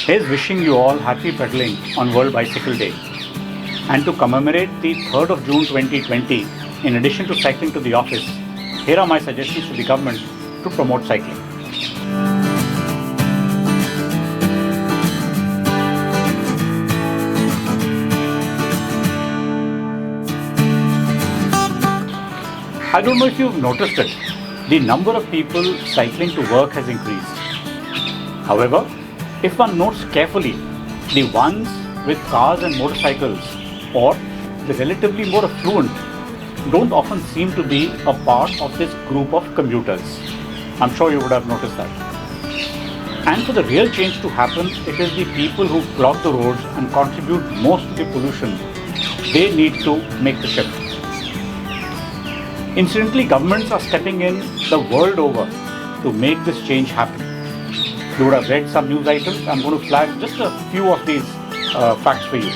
Here's wishing you all happy pedaling on World Bicycle Day. And to commemorate the 3rd of June 2020, in addition to cycling to the office, here are my suggestions to the government to promote cycling. I don't know if you've noticed it, the number of people cycling to work has increased. However, if one notes carefully, the ones with cars and motorcycles or the relatively more affluent don't often seem to be a part of this group of commuters. I'm sure you would have noticed that. And for the real change to happen, it is the people who clog the roads and contribute most to the pollution. They need to make the shift. Incidentally, governments are stepping in the world over to make this change happen. You would have read some news items. I'm going to flag just a few of these facts for you.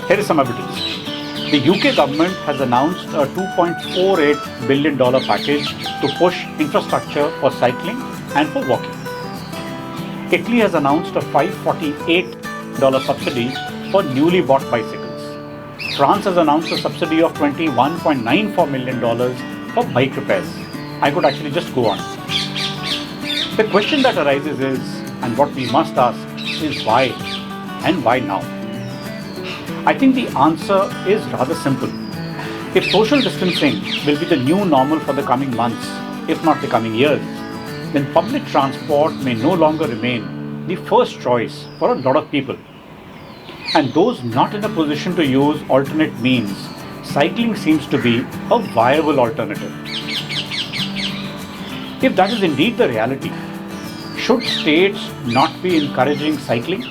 Here is some evidence. The UK government has announced a $2.48 billion package to push infrastructure for cycling and for walking. Italy has announced a $548 subsidy for newly bought bicycles. France has announced a subsidy of $21.94 million for bike repairs. I could actually just go on. The question that arises is, and what we must ask, is why and why now? I think the answer is rather simple. If social distancing will be the new normal for the coming months, if not the coming years, then public transport may no longer remain the first choice for a lot of people. And those not in a position to use alternate means, cycling seems to be a viable alternative. If that is indeed the reality, should states not be encouraging cycling?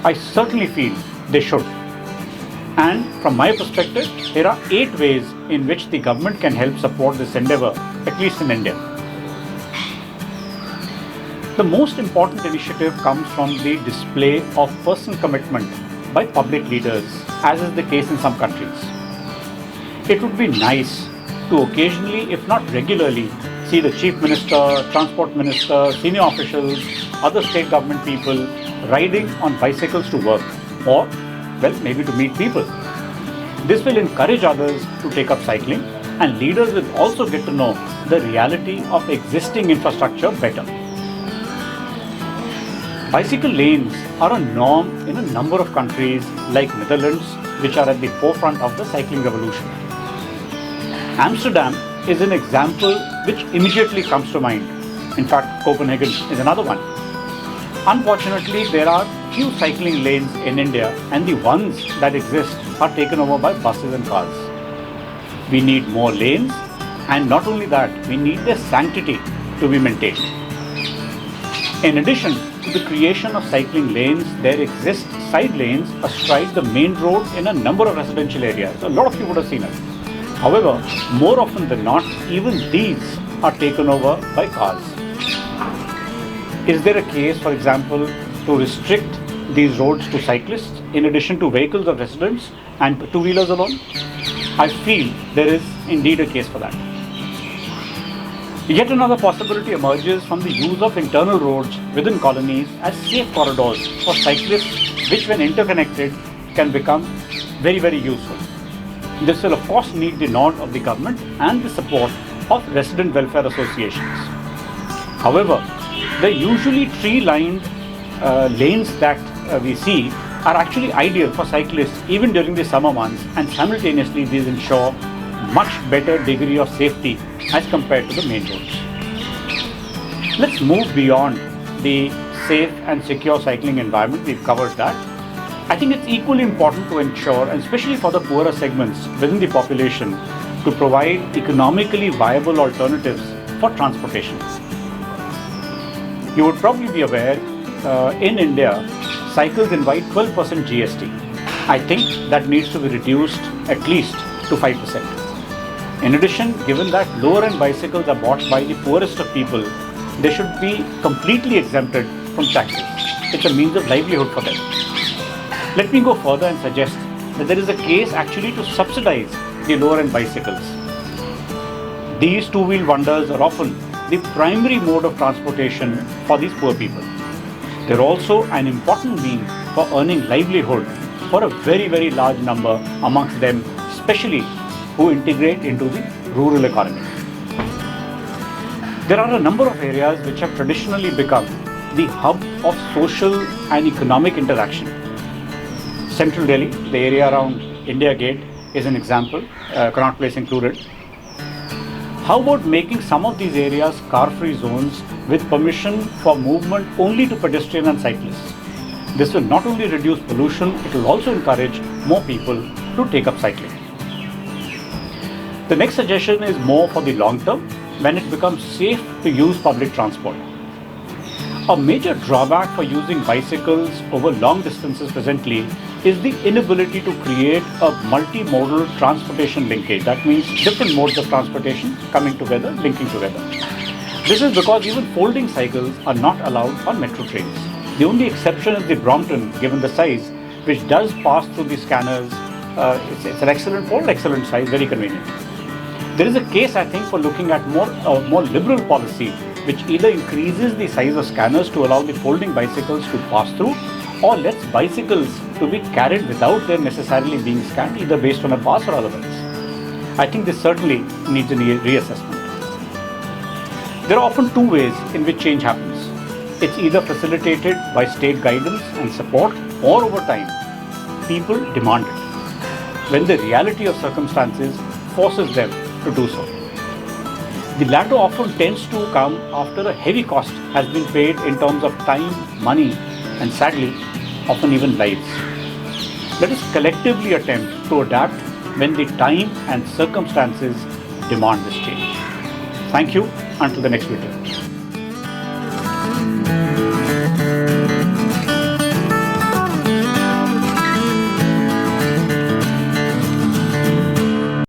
I certainly feel they should. And from my perspective, there are 8 ways in which the government can help support this endeavor, at least in India. The most important initiative comes from the display of personal commitment by public leaders, as is the case in some countries. It would be nice to occasionally, if not regularly, see the Chief Minister, Transport Minister, senior officials, other state government people riding on bicycles to work or, well, maybe to meet people. This will encourage others to take up cycling, and leaders will also get to know the reality of existing infrastructure better. Bicycle lanes are a norm in a number of countries like Netherlands, which are at the forefront of the cycling revolution. Amsterdam is an example which immediately comes to mind. In fact, Copenhagen is another one. Unfortunately, there are few cycling lanes in India, and the ones that exist are taken over by buses and cars. We need more lanes, and not only that, we need their sanctity to be maintained. In addition to the creation of cycling lanes, there exist side lanes astride the main road in a number of residential areas. A lot of you would have seen it. However, more often than not, even these are taken over by cars. Is there a case, for example, to restrict these roads to cyclists in addition to vehicles of residents and two-wheelers alone? I feel there is indeed a case for that. Yet another possibility emerges from the use of internal roads within colonies as safe corridors for cyclists, which when interconnected can become very, very useful. This will of course need the nod of the government and the support of resident welfare associations. However, the usually tree-lined lanes that we see are actually ideal for cyclists even during the summer months, and simultaneously these ensure much better degree of safety as compared to the main roads. Let's move beyond the safe and secure cycling environment. We've covered that. I think it's equally important to ensure, and especially for the poorer segments within the population, to provide economically viable alternatives for transportation. You would probably be aware, in India, cycles invite 12% GST. I think that needs to be reduced at least to 5%. In addition, given that lower-end bicycles are bought by the poorest of people, they should be completely exempted from taxes. It's a means of livelihood for them. Let me go further and suggest that there is a case actually to subsidize the lower-end bicycles. These two-wheel wonders are often the primary mode of transportation for these poor people. They're also an important means for earning livelihood for a very, very large number amongst them, especially who integrate into the rural economy. There are a number of areas which have traditionally become the hub of social and economic interaction. Central Delhi, the area around India Gate, is an example, Connaught Place included. How about making some of these areas car-free zones with permission for movement only to pedestrians and cyclists? This will not only reduce pollution, it will also encourage more people to take up cycling. The next suggestion is more for the long term, when it becomes safe to use public transport. A major drawback for using bicycles over long distances presently is the inability to create a multimodal transportation linkage. That means different modes of transportation coming together, linking together. This is because even folding cycles are not allowed on metro trains. The only exception is the Brompton, given the size, which does pass through the scanners. It's an excellent fold, excellent size, very convenient. There is a case, I think, for looking at more liberal policy, which either increases the size of scanners to allow the folding bicycles to pass through, or lets bicycles to be carried without their necessarily being scanned, either based on a pass or otherwise. I think this certainly needs a reassessment. There are often two ways in which change happens. It's either facilitated by state guidance and support, or over time, people demand it, when the reality of circumstances forces them to do so. The latter often tends to come after a heavy cost has been paid in terms of time, money, and sadly, often even lives. Let us collectively attempt to adapt when the time and circumstances demand this change. Thank you. Until the next video.